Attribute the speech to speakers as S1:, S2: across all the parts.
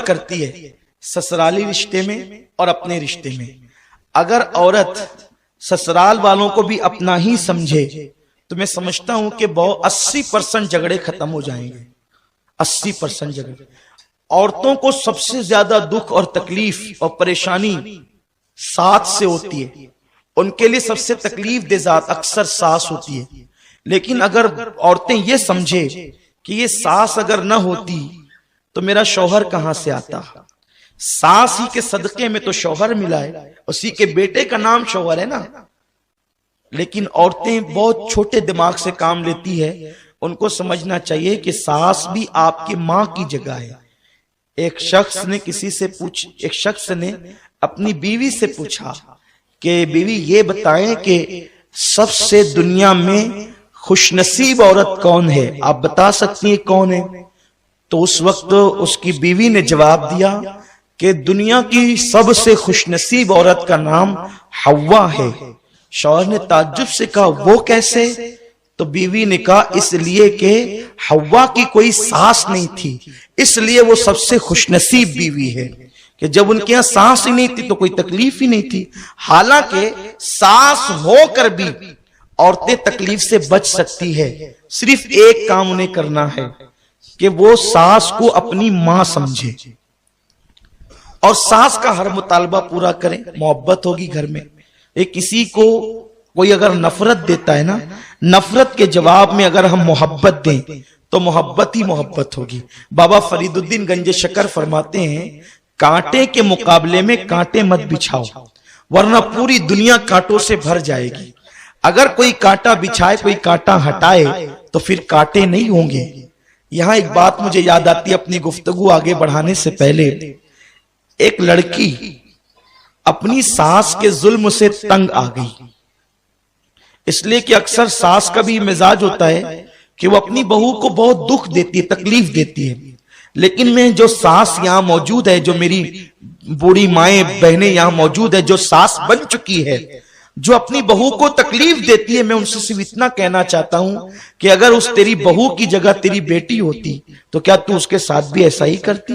S1: کرتی ہے سسرالی رشتے میں اور اپنے رشتے میں. اگر عورت سسرال والوں کو بھی اپنا ہی سمجھے تو میں سمجھتا ہوں کہ 80% جھگڑے ختم ہو جائیں گے. 80% جھگڑے. عورتوں کو سب سے زیادہ دکھ اور تکلیف اور پریشانی ساتھ سے ہوتی ہے. ان کے لیے سب سے تکلیف دہ ذات اکثر ساس ہوتی ہے. لیکن اگر عورتیں یہ سمجھے کہ یہ ساس اگر نہ ہوتی تو میرا شوہر کہاں سے آتا, ساس ہی کے صدقے میں تو شوہر ملا ہے, اسی کے بیٹے کا نام شوہر ہے نا. لیکن عورتیں بہت چھوٹے دماغ سے کام لیتی ہے. ان کو سمجھنا چاہیے کہ ساس بھی آپ کی ماں کی جگہ ہے. ایک شخص نے اپنی بیوی سے پوچھا کہ بیوی یہ بتائیں کہ سب سے دنیا میں خوش نصیب عورت کون ہے, آپ بتا سکتی ہیں کون ہے؟ تو اس وقت اس کی بیوی نے جواب دیا کہ دنیا کی سب سے خوش نصیب عورت کا نام حوا ہے. شوہر نے تعجب سے کہا وہ کیسے؟ تو بیوی نے کہا اس لیے کہ حوا کی کوئی ساس نہیں تھی, اس لیے وہ سب سے خوش نصیب بیوی ہے کہ جب ان کے یہاں ساس ہی نہیں تھی تو کوئی تکلیف ہی نہیں تھی. حالانکہ ساس ہو کر بھی عورتیں تکلیف سے بچ سکتی ہے. صرف ایک کام انہیں کرنا ہے کہ وہ ساس کو اپنی ماں سمجھے اور ساس کا ہر مطالبہ پورا کریں. محبت ہوگی گھر میں. کسی کو کوئی اگر نفرت دیتا ہے نا, نفرت کے جواب میں اگر ہم محبت دیں تو محبت ہی محبت ہوگی. بابا فرید الدین گنج شکر فرماتے ہیں کانٹے کے مقابلے میں کانٹے مت بچھاؤ ورنہ پوری دنیا کانٹوں سے بھر جائے گی. اگر کوئی کانٹا بچھائے کوئی کانٹا ہٹائے تو پھر کانٹے نہیں ہوں گے. یہاں ایک بات مجھے یاد آتی ہے اپنی گفتگو آگے بڑھانے سے پہلے. ایک لڑکی اپنی ساس کے ظلم سے تنگ آ گئی, اس لیے کہ اکثر ساس کا بھی مزاج ہوتا ہے کہ وہ اپنی بہو کو بہت دکھ دیتی ہے, تکلیف دیتی ہے. لیکن میں جو ساس یہاں موجود ہے, جو میری بوڑھی مائیں بہنیں یہاں موجود ہے جو ساس بن چکی ہے, جو اپنی بہو کو تکلیف دیتی ہے, میں ان سے صرف اتنا کہنا چاہتا ہوں کہ اگر اس تیری بہو کی جگہ تیری بیٹی ہوتی تو کیا تو اس کے ساتھ بھی ایسا ہی کرتی؟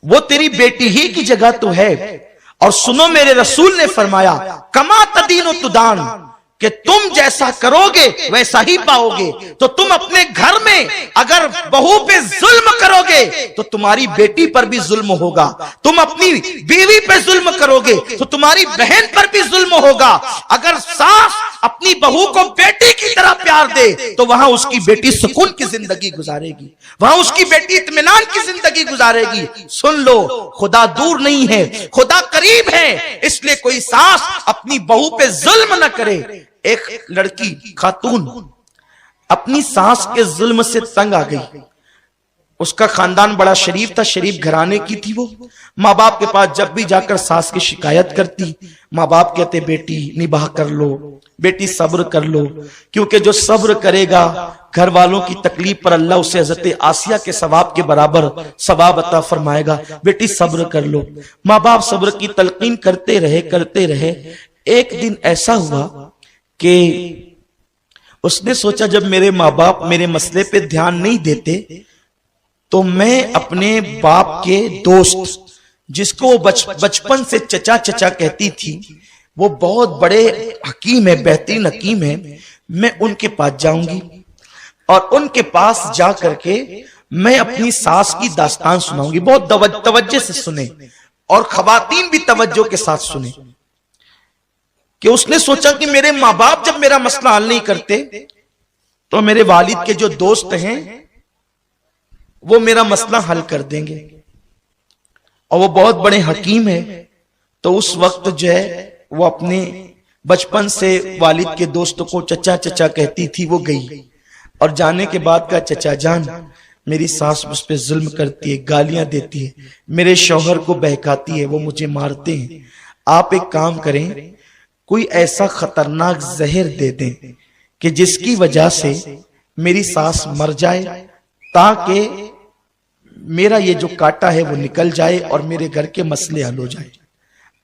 S1: وہ تیری بیٹی ہی کی جگہ تو ہے. اور سنو میرے رسول نے فرمایا کما تدین و تدان, کہ تم جیسا کرو گے ویسا ہی پاؤ گے. تو تم اپنے گھر میں اگر بہو پہ ظلم کرو گے تو تمہاری بیٹی پر بھی ظلم ہوگا, تم اپنی بیوی پہ ظلم کرو گے تو تمہاری بہن پر بھی ظلم ہوگا. اگر ساس اپنی بہو کو بیٹی کی طرح پیار دے تو وہاں اس کی بیٹی سکون کی زندگی گزارے گی, وہاں اس کی بیٹی اطمینان کی زندگی گزارے گی. سن لو, خدا دور نہیں ہے, خدا قریب ہے. اس لیے کوئی ساس اپنی بہو پہ ظلم نہ کرے. ایک لڑکی خاتون اپنی ساس کے ظلم سے تنگ آ گئی. اس کا خاندان بڑا شریف تھا, شریف گھرانے کی تھی. وہ ماں باپ کے پاس جب بھی جا کر ساس کی شکایت کرتی, ماں باپ کہتے بیٹی نباہ کر لو, بیٹی صبر کر لو, کیونکہ جو صبر کرے گا گھر والوں کی تکلیف پر اللہ اسے حضرت آسیہ کے ثواب کے برابر ثواب عطا فرمائے گا. بیٹی صبر کر لو. ماں باپ صبر کی تلقین کرتے رہے. ایک دن ایسا ہوا کہ اس نے سوچا جب میرے ماں باپ میرے مسئلے پہ دھیان نہیں دیتے تو میں اپنے باپ کے دوست, جس کو بچپن سے چچا چچا کہتی تھی, وہ بہت بڑے حکیم ہے, بہترین حکیم ہے, میں ان کے پاس جاؤں گی اور ان کے پاس جا کر کے میں اپنی ساس کی داستان سناؤں گی. بہت توجہ سے سنیں اور خواتین بھی توجہ کے ساتھ سنیں. کہ اس نے سوچا کہ میرے ماں باپ جب میرا مسئلہ حل نہیں کرتے تو میرے والد کے جو دوست ہیں وہ میرا مسئلہ حل کر دیں گے, اور وہ بہت بڑے حکیم ہیں. تو اس وقت جو ہے وہ اپنے بچپن سے والد کے دوست کو چچا چچا کہتی تھی, وہ گئی اور جانے کے بعد کہا چچا جان میری ساس مجھ پہ ظلم کرتی ہے, گالیاں دیتی ہے, میرے شوہر کو بہکاتی ہے, وہ مجھے مارتے ہیں. آپ ایک کام کریں, کوئی ایسا خطرناک زہر دے دیں کہ جس کی وجہ سے میری ساس مر جائے تاکہ میرا یہ جو کاٹا ہے وہ نکل جائے اور میرے گھر کے مسئلے حل ہو جائے.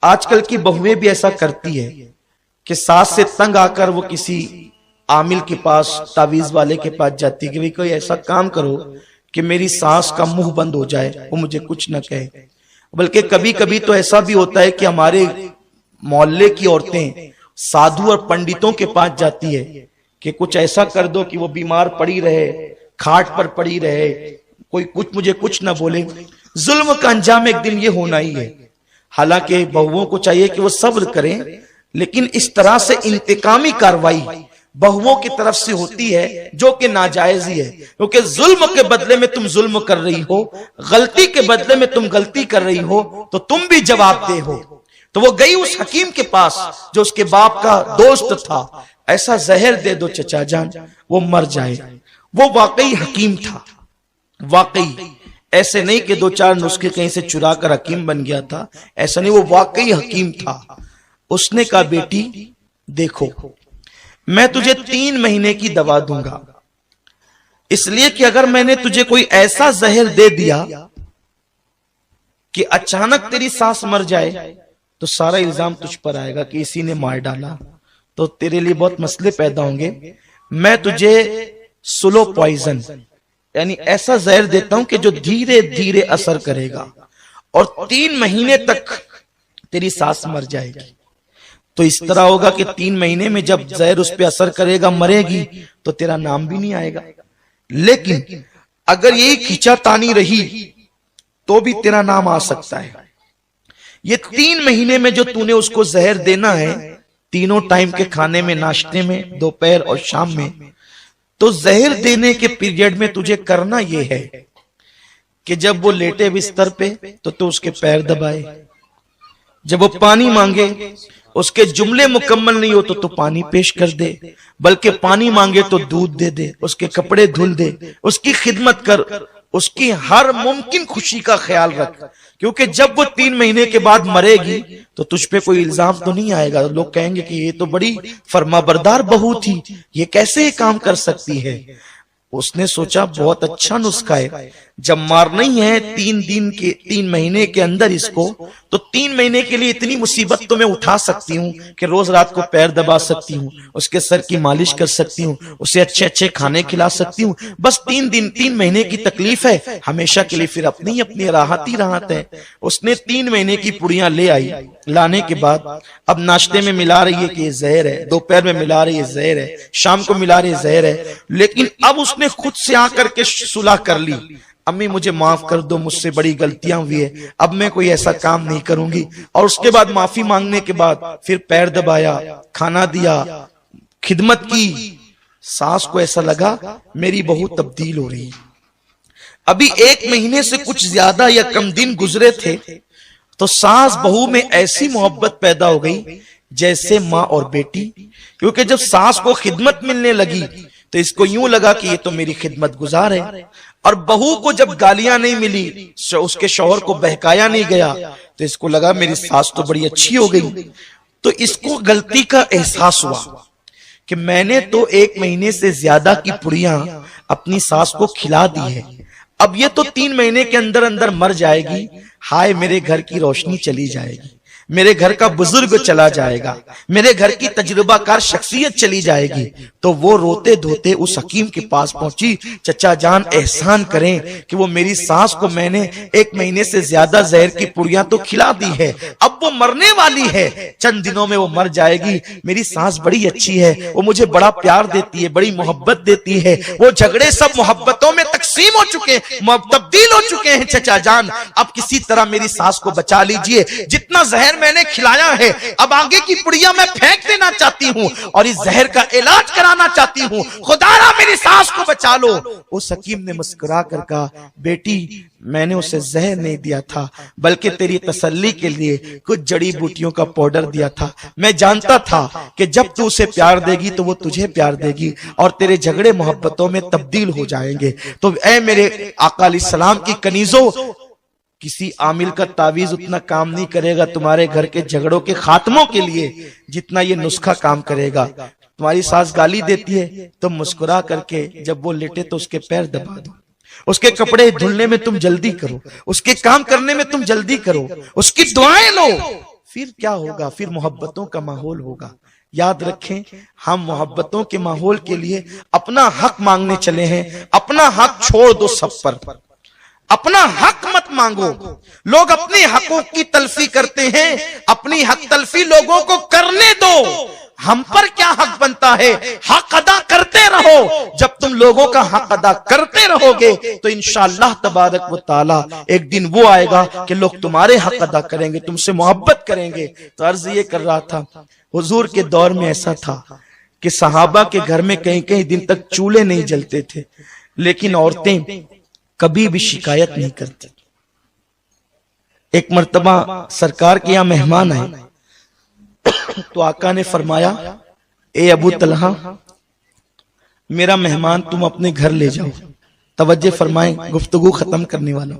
S1: آج کل کی بہویں بھی ایسا کرتی ہے کہ ساس سے تنگ آ کر وہ کسی عامل کے پاس, تعویذ والے کے پاس جاتی کہ کوئی ایسا کام کرو کہ میری ساس کا منہ بند ہو جائے, وہ مجھے کچھ نہ کہے. بلکہ کبھی کبھی تو ایسا بھی ہوتا ہے کہ ہمارے محلے کی عورتیں سادھو اور پنڈتوں کے پاس جاتی ہے کہ کچھ ایسا کر دو کہ وہ بیمار پڑی رہے, کھاٹ پر پڑی رہے, کوئی مجھے کچھ نہ بولے. ظلم کا انجام ایک دن یہ ہونا ہی ہے. حالانکہ بہووں کو چاہیے کہ وہ صبر کریں, لیکن اس طرح سے انتقامی کاروائی بہووں کی طرف سے ہوتی ہے جو کہ ناجائز ہی ہے, کیونکہ ظلم کے بدلے میں تم ظلم کر رہی ہو, غلطی کے بدلے میں تم غلطی کر رہی ہو, تو تم بھی جواب دہ ہو. تو وہ گئی اس حکیم کے پاس جو اس کے باپ کا دوست تھا. ایسا زہر دے دو چچا جان وہ مر جائے. وہ واقعی حکیم تھا, واقعی ایسے نہیں کہ 2-4 نسخے کہیں سے چرا کر حکیم بن گیا تھا, ایسا نہیں, وہ واقعی حکیم تھا. اس نے کہا بیٹی دیکھو میں تجھے 3 مہینے کی دوا دوں گا, اس لیے کہ اگر میں نے تجھے کوئی ایسا زہر دے دیا کہ اچانک تیری سانس مر جائے تو سارا الزام تجھ پر آئے گا کہ اسی نے مار ڈالا, تو تیرے لیے بہت مسئلے پیدا ہوں گے. میں تجھے سلو پوائزن یعنی ایسا زہر دیتا ہوں کہ جو دھیرے دھیرے اثر کرے گا اور 3 مہینے تک تیری سانس مر جائے گی. تو اس طرح ہوگا کہ 3 مہینے میں جب زہر اس پہ اثر کرے گا, مرے گی, تو تیرا نام بھی نہیں آئے گا. لیکن اگر یہی کھینچا تانی رہی تو بھی تیرا نام آ سکتا ہے. یہ 3 مہینے میں جو تو نے اس کو زہر دینا ہے, تینوں ٹائم کے کھانے میں, ناشتے میں, دوپہر اور شام میں, تو زہر دینے کے پیریڈ میں تجھے کرنا یہ ہے کہ جب وہ لیٹے بستر پہ تو اس کے پیر دبائے, جب وہ پانی مانگے اس کے جملے مکمل نہیں ہو تو پانی پیش کر دے, بلکہ پانی مانگے تو دودھ دے دے, اس کے کپڑے دھل دے, اس کی خدمت کر, اس کی ہر ممکن خوشی کا خیال رکھ. کیونکہ جب وہ 3 مہینے کے بعد مرے گی تو تجھ پہ کوئی الزام تو نہیں آئے گا. لوگ کہیں گے کہ یہ تو بڑی فرمانبردار بہو تھی, یہ کیسے یہ کام کر سکتی ہے. اس نے سوچا بہت اچھا نسخہ ہے, جب مارنا ہی ہے 3 مہینے کے اندر اس کو, تو 3 مہینے کے لیے اتنی مصیبت تو میں اٹھا سکتی ہوں کہ روز رات کو پیر دبا سکتی ہوں, اس کے سر کی مالش کر سکتی ہوں, اسے اچھے اچھے کھانے کھلا سکتی ہوں. بس 3 مہینے کی تکلیف ہے, ہمیشہ کے لیے پھر اپنی راحت ہی راحت ہے. اس نے 3 مہینے کی پڑیاں لے آئی. لانے کے بعد اب ناشتے میں ملا رہی ہے کہ یہ زہر ہے, دوپہر میں ملا رہی ہے زہر ہے, شام کو ملا رہی ہے زہر ہے. لیکن اب اس نے خود سے آ کر کے صلح کر لی, امی مجھے معاف کر دو, مجھ سے بڑی غلطیاں ہوئی ہے, اب میں کوئی ایسا کام نہیں کروں گی. اور اس کے بعد معافی مانگنے کے بعد پھر پیر دبایا, کھانا دیا, خدمت کی. ساس کو ایسا لگا میری بہو تبدیل ہو رہی. ابھی 1 مہینے سے کچھ زیادہ یا کم دن گزرے تھے تو ساس بہو میں ایسی محبت پیدا ہو گئی جیسے ماں اور بیٹی. کیونکہ جب ساس کو خدمت ملنے لگی تو اس کو یوں لگا کہ یہ تو میری خدمت گزار ہے, اور بہو کو جب گالیاں نہیں ملی, اس کے شوہر کو بہکایا نہیں گیا, تو اس کو لگا میری ساس تو بڑی اچھی ہو گئی. تو اس کو غلطی کا احساس ہوا کہ میں نے تو 1 مہینے سے زیادہ کی پڑیاں اپنی ساس کو کھلا دی ہے, اب یہ تو 3 مہینے کے اندر اندر مر جائے گی. ہائے میرے گھر کی روشنی چلی جائے گی, میرے گھر کا بزرگ چلا جائے گا, میرے گھر کی تجربہ کار شخصیت چلی جائے گی. تو وہ روتے دھوتے اس حکیم کے پاس پہنچی, چچا جان احسان کریں کہ وہ میری سانس کو میں نے 1 مہینے سے زیادہ زہر کی پڑیاں تو کھلا دی ہے, اب وہ مرنے والی ہے, چند دنوں میں وہ مر جائے گی. میری سانس بڑی اچھی ہے, وہ مجھے بڑا پیار دیتی ہے, بڑی محبت دیتی ہے. وہ جھگڑے سب محبتوں میں تقسیم ہو چکے, تبدیل ہو چکے ہیں. چچا جان اب کسی طرح میری سانس کو بچا لیجئے, جتنا زہر میں نے کھلایا ہے اب آگے کی پڑیاں میں پھینک دینا چاہتی ہوں اور اس زہر کا علاج کرانا چاہتی ہوں, خدا را میری سانس کو بچا لو. اس حکیم نے مسکرا کر کہا بیٹی میں نے اسے زہر نہیں دیا تھا, بلکہ تیری تسلی کے لیے کچھ جڑی بوٹیوں کا پاؤڈر دیا تھا. میں جانتا تھا کہ جب تو اسے پیار دے گی تو وہ تجھے پیار دے گی اور تیرے جھگڑے محبتوں میں تبدیل ہو جائیں گے. تو اے میرے آقا علیہ السلام کی کنیزوں, کسی عامل کا تعویذ اتنا کام نہیں کرے گا تمہارے گھر کے جھگڑوں کے خاتموں کے لیے جتنا یہ نسخہ کام کرے گا. تمہاری ساس گالی دیتی ہے تو مسکرا کر کے جب وہ لیٹے تو اس کے پیر دبا دو, اس کے کپڑے دھلنے میں تم جلدی کرو, اس کے کام کرنے میں تم جلدی کرو, اس کی دعائیں لو. پھر کیا ہوگا, پھر محبتوں کا ماحول ہوگا. یاد رکھیں ہم محبتوں کے ماحول کے لیے اپنا حق مانگنے چلے ہیں. اپنا حق چھوڑ دو سب پر, اپنا حق مت مانگو. لوگ اپنی حقوق کی تلفی کرتے ہیں, اپنی حق تلفی لوگوں کو کرنے دو. ہم پر کیا حق بنتا ہے؟ حق ادا کرتے رہو. جب تم لوگوں کا حق ادا کرتے رہو گے تو انشاءاللہ تبارک و تعالی ایک دن وہ آئے گا کہ لوگ تمہارے حق ادا کریں گے, تم سے محبت کریں گے. تو عرض یہ کر رہا تھا, حضور کے دور میں ایسا تھا کہ صحابہ کے گھر میں کئی کئی دن تک چولہے نہیں جلتے تھے, لیکن عورتیں کبھی بھی شکایت نہیں کرتی. ایک مرتبہ سرکار کے یہاں مہمان آئے تو آقا نے فرمایا, اے ابو طلحہ میرا مہمان تم اپنے گھر لے جاؤ. توجہ فرمائیں, گفتگو ختم کرنے والا.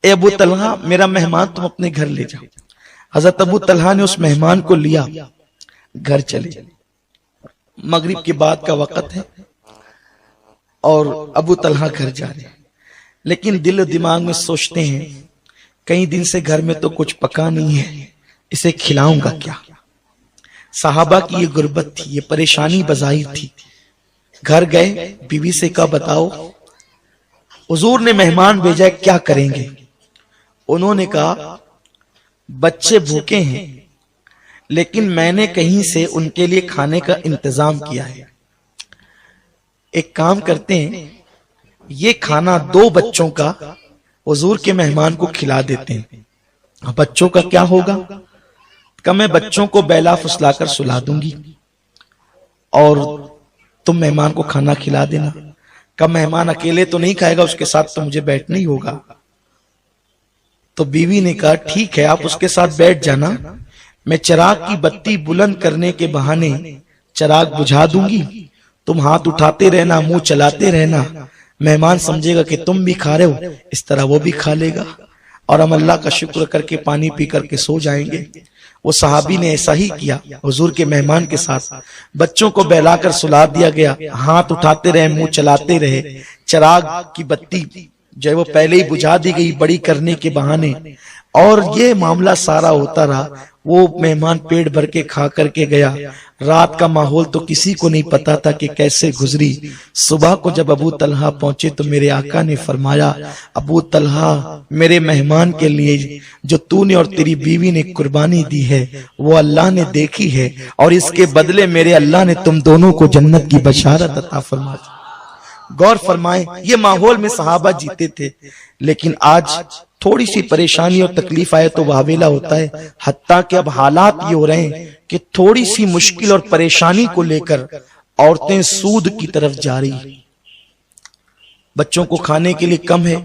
S1: اے ابو طلحہ میرا مہمان تم اپنے گھر لے جاؤ. حضرت ابو طلحہ نے اس مہمان کو لیا, گھر چلے. مغرب کے بعد کا وقت ہے اور ابو طلحہ گھر جا رہے ہیں, لیکن دل و دماغ میں سوچتے ہیں کئی دن سے گھر میں تو کچھ پکا نہیں ہے, اسے کھلاؤں گا کیا. صحابہ کی یہ غربت تھی, یہ پریشانی بظاہر تھی. گھر گئے, بیوی سے کہا بتاؤ حضور نے مہمان بھیجا ہے, کیا کریں گے. انہوں نے کہا بچے بھوکے ہیں لیکن میں نے کہیں سے ان کے لیے کھانے کا انتظام کیا ہے. ایک کام کرتے ہیں, یہ کھانا 2 بچوں کا حضور کے مہمان کو کھلا دیتے ہیں. بچوں کا کیا ہوگا؟ کہ میں بچوں کو بیلا فسلا کر سلا دوں گی اور تم مہمان کو کھانا کھلا دینا. کہ مہمان اکیلے تو نہیں کھائے گا, اس کے ساتھ تو مجھے بیٹھنا ہی ہوگا. تو بیوی نے کہا ٹھیک ہے آپ اس کے ساتھ بیٹھ جانا, میں چراغ کی بتی بلند کرنے کے بہانے چراغ بجھا دوں گی, تم ہاتھ اٹھاتے رہنا, منہ چلاتے رہنا. مہمان سمجھے گا کہ تم بھی کھا رہے ہو, اس طرح وہ بھی کھا لے گا اور ہم اللہ کا شکر کر کے پانی پی کر کے سو جائیں گے. وہ صحابی نے ایسا ہی کیا. حضور کے مہمان کے ساتھ بچوں کو بہلا کر سلا دیا گیا, ہاتھ اٹھاتے رہے, منہ چلاتے رہے. چراغ کی بتی جو ہے وہ پہلے ہی بجھا دی گئی بڑی کرنے کے بہانے, اور یہ معاملہ سارا ہوتا رہا. وہ مہمان پیٹ بھر کے کھا کر کے گیا. رات کا ماحول تو کسی کو نہیں پتا تھا کہ کیسے گزری. صبح کو جب ابو طلحہ پہنچے تو میرے آقا نے فرمایا, ابو طلحہ میرے مہمان کے لیے جو تو نے اور تیری بیوی نے قربانی دی ہے وہ اللہ نے دیکھی ہے, اور اس کے بدلے میرے اللہ نے تم دونوں کو جنت کی بشارت عطا فرما دی. غور فرمائیں, یہ ماحول میں صحابہ جیتے تھے, لیکن آج تھوڑی سی پریشانی اور تکلیف آئے تو واویلا ہوتا ہے. حتیٰ کہ اب حالات یہ ہو رہے ہیں کہ تھوڑی سی مشکل اور پریشانی کو لے کر عورتیں سود کی طرف جا رہی. بچوں کو کھانے کے لیے کم ہے,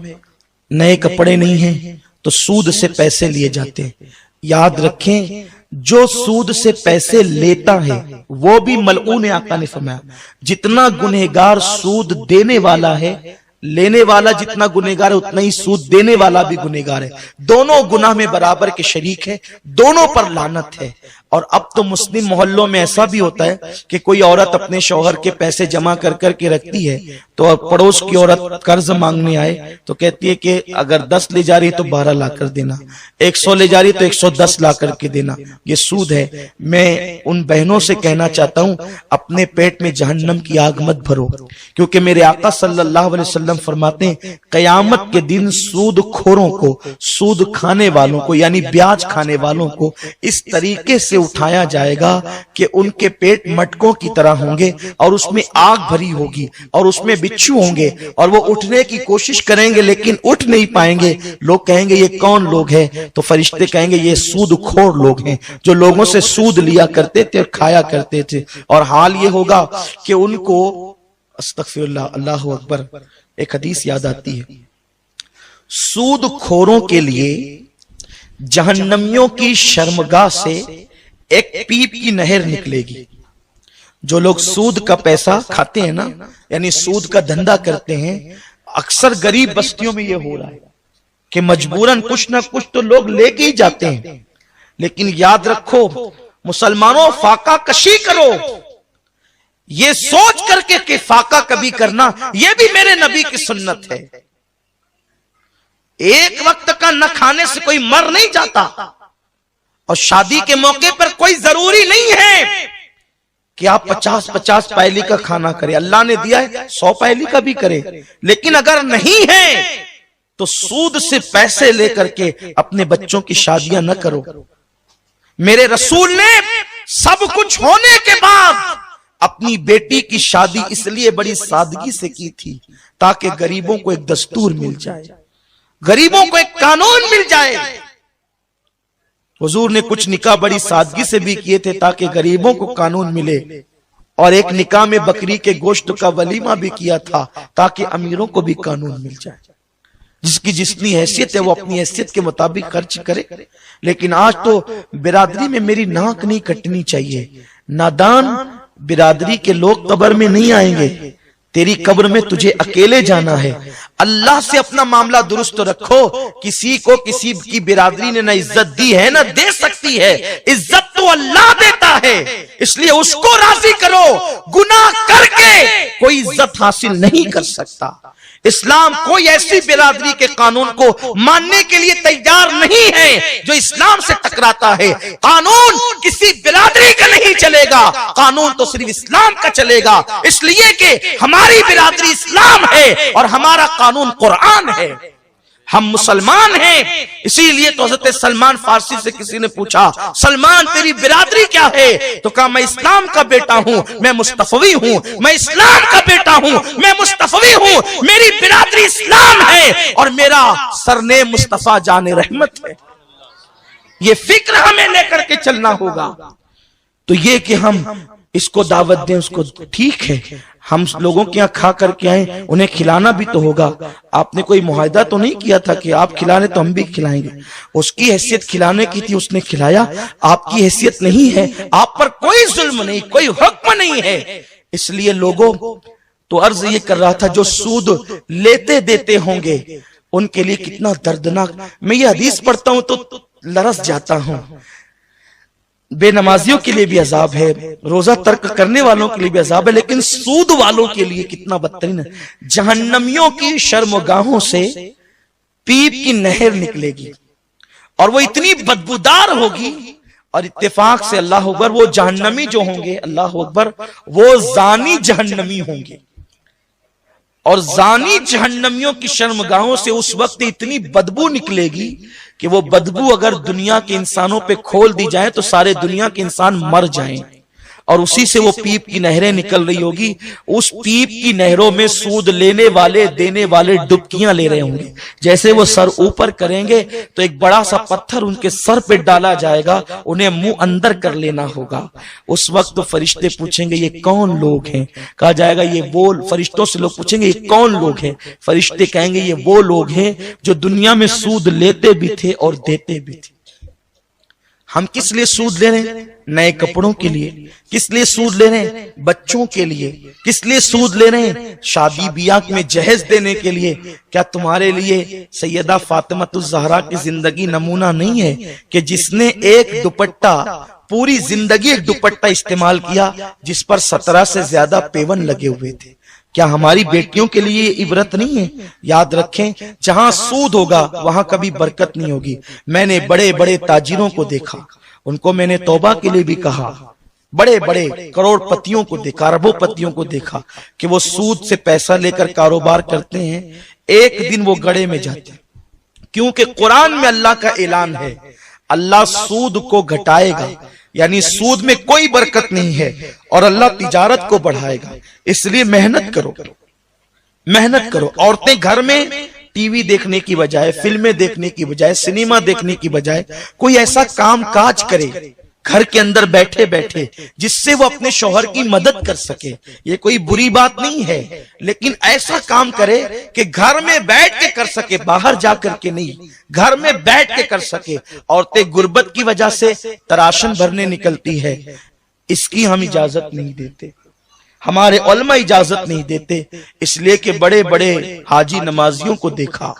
S1: نئے کپڑے نہیں ہیں تو سود سے پیسے لیے جاتے ہیں. یاد رکھیں جو سود سے پیسے لیتا ہے وہ بھی ملعون. آقا نے فرمایا جتنا گنہگار سود دینے والا ہے, لینے والا جتنا گنہگار ہے اتنا ہی سود دینے والا بھی گنہگار ہے. دونوں گناہ میں برابر کے شریک ہیں, دونوں پر لعنت ہے. اور اب تو مسلم محلوں میں ایسا بھی ہوتا ہے کہ کوئی عورت اپنے شوہر کے پیسے جمع کر کر کے رکھتی ہے تو پڑوس کی عورت قرض مانگنے آئے تو کہتی ہے کہ اگر 10 لے جا رہی تو 12 لا کر دینا, 100 لے جا رہی تو 110 لا کر کے دینا. یہ سود ہے. میں ان بہنوں سے کہنا چاہتا ہوں اپنے پیٹ میں جہنم کی آگ مت بھرو, کیونکہ میرے آقا صلی اللہ علیہ وسلم فرماتے ہیں قیامت کے دن سود خوروں کو, سود کھانے والوں کو یعنی بیاج کھانے والوں کو اس طریقے سے اٹھایا جائے گا کہ ان کے پیٹ مٹکوں کی طرح ہوں گے اور اس میں آگ بھری ہوگی اور اس میں بچھو ہوں گے اور وہ اٹھنے کی کوشش کریں گے لیکن اٹھ نہیں پائیں گے. لوگ کہیں گے یہ کون لوگ ہیں؟ تو فرشتے کہیں گے یہ سود خور لوگ ہیں جو لوگوں سے سود لیا کرتے تھے اور کھایا کرتے تھے. اور حال یہ ہوگا کہ ان کو استغفر اللہ, اللہ اکبر, ایک حدیث یاد آتی ہے, سود خوروں کے لیے جہنمیوں کی شرمگاہ سے ایک پیپ کی نہر نکلے گی. جو لوگ سود کا پیسہ کھاتے ہیں نا, یعنی سود کا دھندا کرتے ہیں, اکثر غریب بستیوں میں یہ ہو رہا ہے کہ مجبوراً کچھ نہ کچھ تو لوگ لے کے ہی جاتے ہیں. لیکن یاد رکھو مسلمانوں, فاقہ کشی کرو, یہ سوچ کر کے کہ فاقہ کبھی کرنا یہ بھی میرے نبی کی سنت ہے. ایک وقت کا نہ کھانے سے کوئی مر نہیں جاتا, اور شادی کے موقع پر کوئی ضروری نہیں ہے کہ آپ 50-50 پہلی کا کھانا کرے، اللہ نے دیا ہے 100 پہلی کا بھی کرے، لیکن اگر نہیں ہے تو سود سے پیسے لے کر کے اپنے بچوں کی شادیاں نہ کرو۔ میرے رسول نے سب کچھ ہونے کے بعد اپنی بیٹی کی شادی اس لیے بڑی سادگی سے کی تھی تاکہ غریبوں کو ایک دستور مل جائے، غریبوں کو ایک قانون مل جائے۔ حضور نے کچھ نکاح بڑی سادگی سے بھی کیے تھے تاکہ غریبوں کو قانون ملے، اور ایک نکاح میں بکری کے گوشت کا ولیمہ بھی کیا تھا تاکہ امیروں کو بھی قانون مل جائے۔ جس کی جتنی حیثیت ہے وہ اپنی حیثیت کے مطابق خرچ کرے۔ لیکن آج تو برادری میں میری ناک نہیں کٹنی چاہیے، نادان برادری کے لوگ قبر میں نہیں آئیں گے، تیری قبر میں تجھے اکیلے جانا ہے۔ اللہ سے اپنا معاملہ درست رکھو، کسی کو کسی کی برادری نے نہ عزت دی ہے نہ دے سکتی ہے، عزت تو اللہ دیتا ہے، اس لیے اس کو راضی کرو۔ گناہ کر کے کوئی عزت حاصل نہیں کر سکتا۔ اسلام کوئی ایسی برادری کے قانون کو ماننے کے لیے تیار نہیں ہے جو اسلام سے ٹکراتا ہے۔ قانون کسی برادری کا نہیں چلے گا، قانون تو صرف اسلام کا چلے گا، اس لیے کہ ہماری برادری اسلام ہے اور ہمارا قانون قرآن ہے، ہم مسلمان ہیں۔ اسی لیے تو حضرت سلمان فارسی سے کسی نے پوچھا، سلمان تیری برادری کیا ہے؟ تو کہا میں اسلام کا بیٹا ہوں، میں مصطفی ہوں، میں اسلام کا بیٹا ہوں، میں مصطفی ہوں، میری برادری اسلام ہے اور میرا سرنیم مصطفیٰ جان رحمت ہے۔ یہ فکر ہمیں لے کر کے چلنا ہوگا۔ تو یہ کہ ہم اس کو دعوت دیں، اس کو ٹھیک ہے، ہم لوگوں کے یہاں کھا کر کے آئیں، انہیں کھلانا بھی تو ہوگا۔ آپ نے کوئی معاہدہ تو نہیں کیا تھا کہ آپ کھلانے تو ہم بھی کھلائیں گے، اس کی حیثیت کھلانے کی تھی، اس نے کھلایا، آپ کی حیثیت نہیں ہے، آپ پر کوئی ظلم نہیں، کوئی حکم نہیں ہے۔ اس لیے لوگوں تو عرض یہ کر رہا تھا جو سود لیتے دیتے ہوں گے ان کے لیے کتنا دردناک۔ میں یہ حدیث پڑھتا ہوں تو لرز جاتا ہوں۔ بے نمازیوں کے لیے بھی عذاب ہے، روزہ ترک کرنے والوں کے لیے بھی عذاب ہے، لیکن سود والوں کے لیے کتنا بدترین ہے۔ جہنمیوں کی شرمگاہوں سے پیپ کی نہر نکلے گی اور وہ اتنی بدبودار ہوگی، اور اتفاق سے اللہ اکبر وہ جہنمی جو ہوں گے، اللہ اکبر وہ زانی جہنمی ہوں گے، اور زانی جہنمیوں کی شرمگاہوں سے اس وقت اتنی بدبو نکلے گی کہ وہ بدبو اگر دنیا کے انسانوں پہ کھول دی جائے تو سارے دنیا کے انسان مر جائیں، اور اسی سے وہ پیپ کی نہریں نکل رہی ہوگی۔ اس پیپ کی نہروں میں سود لینے والے دینے والے ڈبکیاں لے رہے ہوں گے، جیسے وہ سر اوپر کریں گے تو ایک بڑا سا پتھر ان کے سر پہ ڈالا جائے گا، انہیں منہ اندر کر لینا ہوگا۔ اس وقت فرشتے پوچھیں گے یہ کون لوگ ہیں؟ کہا جائے گا یہ وہ، فرشتوں سے لوگ پوچھیں گے یہ کون لوگ ہیں؟ فرشتے کہیں گے یہ وہ لوگ ہیں جو دنیا میں سود لیتے بھی تھے اور دیتے بھی تھے۔ ہم کس لیے سود لے رہے ہیں؟ نئے کپڑوں کے لیے۔ کس لیے سود لے رہے ہیں؟ بچوں کے لیے۔ کس لیے سود لے رہے ہیں؟ شادی بیاہ میں جہیز دینے کے لیے۔ کیا تمہارے لیے سیدہ فاطمہ الزہرا کی زندگی نمونہ نہیں ہے کہ جس نے ایک دوپٹہ پوری زندگی ایک دوپٹہ استعمال کیا جس پر 17 سے زیادہ پیون لگے ہوئے تھے؟ کیا ہماری بیٹیوں کے لیے یہ عبرت نہیں ہے؟ یاد رکھیں جہاں سود ہوگا وہاں کبھی برکت نہیں ہوگی۔ میں نے بڑے بڑے تاجروں کو دیکھا، ان کو میں نے توبہ کے لیے بھی کہا، بڑے بڑے کروڑ پتیوں کو دیکھا، اربوں پتیوں کو دیکھا کہ وہ سود سے پیسہ لے کر کاروبار کرتے ہیں، ایک دن وہ گڑے میں جاتے ہیں، کیونکہ قرآن میں اللہ کا اعلان ہے اللہ سود کو گھٹائے گا، یعنی سود میں کوئی برکت نہیں ہے، اور اللہ تجارت کو بڑھائے گا۔ اس لیے محنت کرو، محنت کرو۔ عورتیں گھر میں ٹی وی دیکھنے کی بجائے، فلمیں دیکھنے کی بجائے، سنیما دیکھنے کی بجائے کوئی ایسا کام کاج کرے گھر کے اندر بیٹھے بیٹھے جس سے وہ اپنے شوہر کی مدد کر سکے۔ یہ کوئی بری بات نہیں ہے، لیکن ایسا کام کرے کہ گھر میں بیٹھ کے کر سکے، باہر جا کر کے نہیں، گھر میں بیٹھ کے کر سکے۔ عورتیں غربت کی وجہ سے تراشن بھرنے نکلتی ہے، اس کی ہم اجازت نہیں دیتے، ہمارے علماء اجازت نہیں دیتے، اس لیے کہ بڑے بڑے حاجی نمازیوں کو دیکھا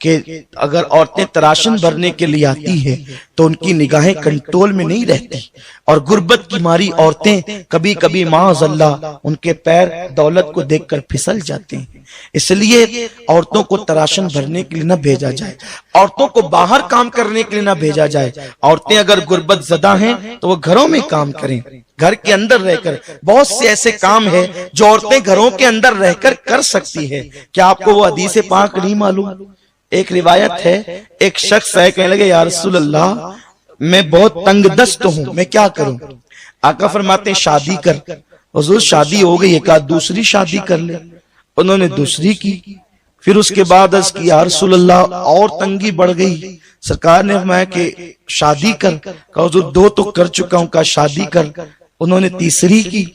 S1: کہ اگر عورتیں تراشن بھرنے کے لیے آتی ہیں تو ان کی نگاہیں کنٹرول میں نہیں رہتی، اور غربت کی ماری عورتیں کبھی کبھی معاذ اللہ ان کے پیر دولت کو دیکھ کر پھسل جاتے ہیں۔ اس لیے عورتوں کو تراشن بھرنے کے لیے نہ بھیجا جائے، عورتوں کو باہر کام کرنے کے لیے نہ بھیجا جائے۔ عورتیں اگر غربت زدہ ہیں تو وہ گھروں میں کام کریں، گھر کے اندر رہ کر۔ بہت سے ایسے کام ہیں جو عورتیں گھروں کے اندر رہ کر کر سکتی ہے۔ کیا آپ کو وہ حدیث پاک نہیں معلوم؟ ایک روایت ہے، ایک شخص ہے، کہنے لگے یا رسول اللہ میں بہت تنگ دست ہوں، میں کیا کروں؟ آقا فرماتے ہیں شادی کر۔ حضور شادی ہو گئی، ایک آدھ دوسری شادی کر لے۔ انہوں نے دوسری کی، پھر اس کے بعد عرض کی یا رسول اللہ اور تنگی بڑھ گئی۔ سرکار نے فرمایا کہ شادی کر۔ کہا حضور دو تو کر چکا ہوں، کہا شادی کر۔ انہوں نے تیسری کی،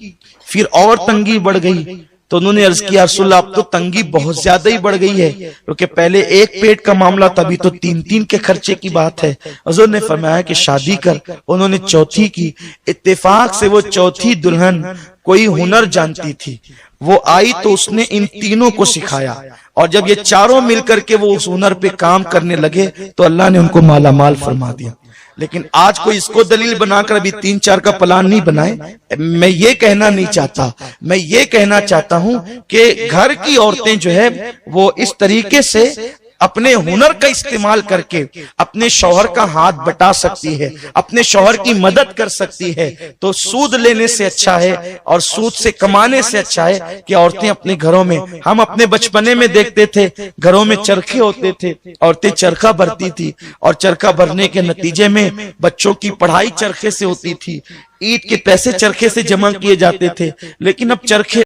S1: پھر اور تنگی بڑھ گئی تو انہوں نے عرض کیا رسول اللہ اب تو تنگی بہت زیادہ ہی بڑھ گئی ہے، کیونکہ پہلے ایک پیٹ کا معاملہ تھا، ابھی تو تین تین کے خرچے کی بات ہے۔ حضور نے فرمایا کہ شادی کر۔ انہوں نے چوتھی کی۔ اتفاق سے وہ چوتھی دلہن کوئی ہنر جانتی تھی، وہ آئی تو اس نے ان تینوں کو سکھایا، اور جب یہ چاروں مل کر کے وہ اس ہنر پہ کام کرنے لگے تو اللہ نے ان کو مالا مال فرما دیا۔ لیکن آج کوئی اس کو دلیل بنا کر ابھی 3-4 کا پلان نہیں بنائے۔ میں یہ کہنا نہیں چاہتا، میں یہ کہنا چاہتا ہوں کہ گھر کی عورتیں جو ہے وہ اس طریقے سے اپنے ہنر کا استعمال کر کے اپنے شوہر کا ہاتھ بٹا سکتی ہے، اپنے شوہر کی مدد کر سکتی ہے۔ تو سود لینے سے اچھا ہے اور سود سے کمانے سے اچھا ہے کہ عورتیں اپنے گھروں میں، ہم اپنے بچپنے میں دیکھتے تھے گھروں میں چرخے ہوتے تھے، عورتیں چرخہ بھرتی تھی، اور چرخہ بھرنے کے نتیجے میں بچوں کی پڑھائی چرخے سے ہوتی تھی، عید کے پیسے چرخے سے جمع کیے جاتے تھے۔ لیکن اب چرخے